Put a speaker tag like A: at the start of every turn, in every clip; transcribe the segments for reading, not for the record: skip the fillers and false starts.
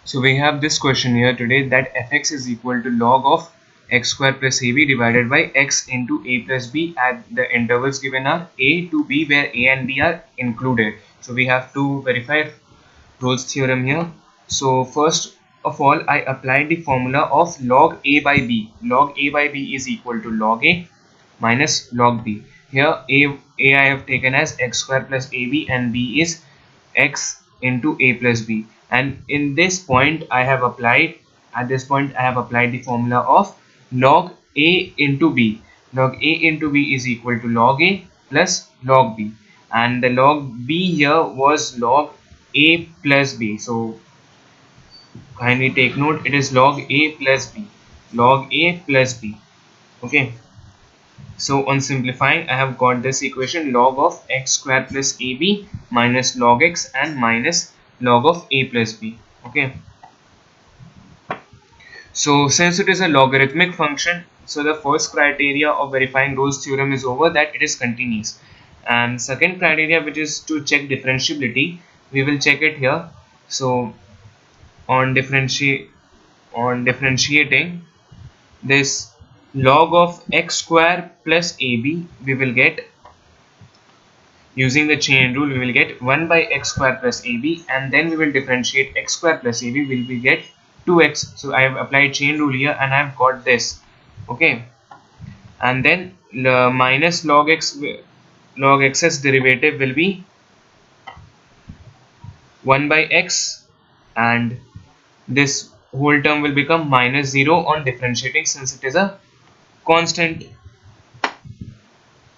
A: So we have this question here today, that fx is equal to log of x square plus ab divided by x into a plus b at the intervals given are a to b, where a and b are included. So we have to verify Rolle's theorem here. So first of all, I applied the formula of log a by b. Log a by b is equal to log a minus log b. Here a I have taken as x square plus ab and b is x into a plus b, and in this point I have applied the formula of log a into b. Log a into b is equal to log a plus log b, and the log b here was log a plus b. So kindly take note, it is log a plus b, log a plus b. Okay, so on simplifying, I have got this equation, log of x square plus ab minus log x and minus log of a plus b. Okay, so since it is a logarithmic function, so the first criteria of verifying Rolle's theorem is over, that it is continuous. And second criteria, which is to check differentiability, we will check it here. So on differentiating this log of x square plus ab, we will get, using the chain rule, we will get 1 by x square plus ab, and then we will differentiate x square plus ab, we get 2x. So I have applied chain rule here and I have got this. Okay, and then minus log x's derivative will be 1 by x, and this whole term will become minus 0 on differentiating, since it is a constant.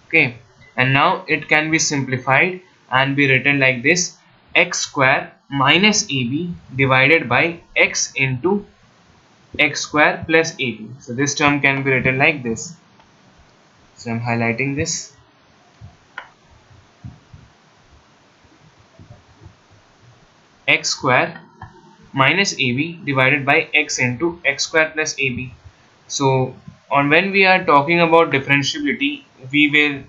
A: Okay, and now it can be simplified and be written like this: x square minus ab divided by x into x square plus ab. So this term can be written like this. So I'm highlighting this. X square minus ab divided by x into x square plus ab. So on when we are talking about differentiability, we will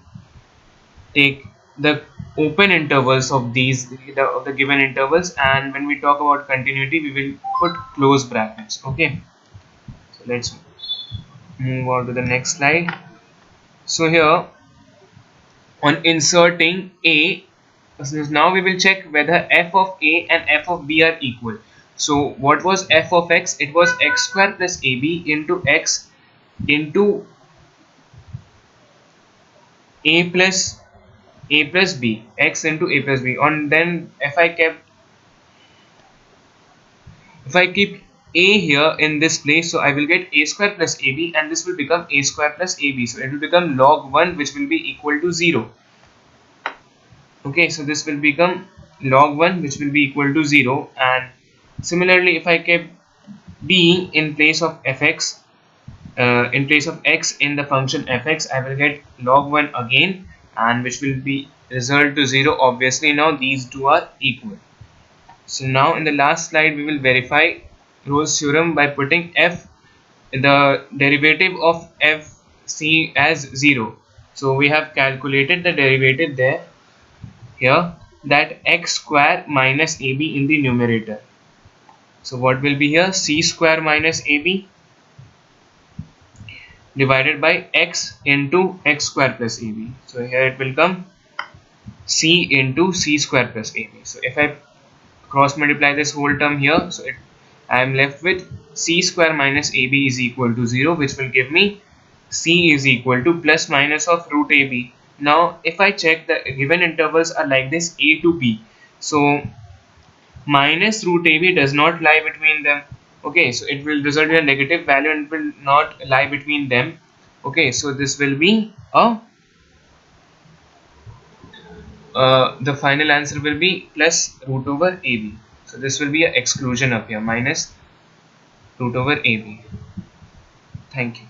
A: take the open intervals of the given intervals, and when we talk about continuity, we will put close brackets. Okay, so let's move on to the next slide. So here, on inserting a, now we will check whether f of a and f of b are equal. So what was f of x? It was x square plus ab into x into a plus b, x into a plus b. On then if I keep a here in this place, so I will get a square plus ab, and this will become a square plus ab. So it will become log 1, which will be equal to 0. Okay, so this will become log 1, which will be equal to 0. And similarly, if I kept b in place of fx, in place of x in the function fx, I will get log 1 again, and which will be result to 0. Obviously now these two are equal. So now in the last slide, we will verify Rolle's theorem by putting the derivative of fc as 0. So we have calculated the derivative here, that x square minus ab in the numerator. So what will be here? C square minus ab divided by x into x square plus ab. So here it will come c into c square plus ab. So if I cross multiply this whole term here, so I am left with c square minus ab is equal to 0, which will give me c is equal to plus minus of root ab. Now if I check, the given intervals are like this, a to b, so minus root ab does not lie between them. Okay, so it will result in a negative value and it will not lie between them. Okay, so this will be the final answer will be plus root over ab. So this will be an exclusion up here, minus root over ab. Thank you.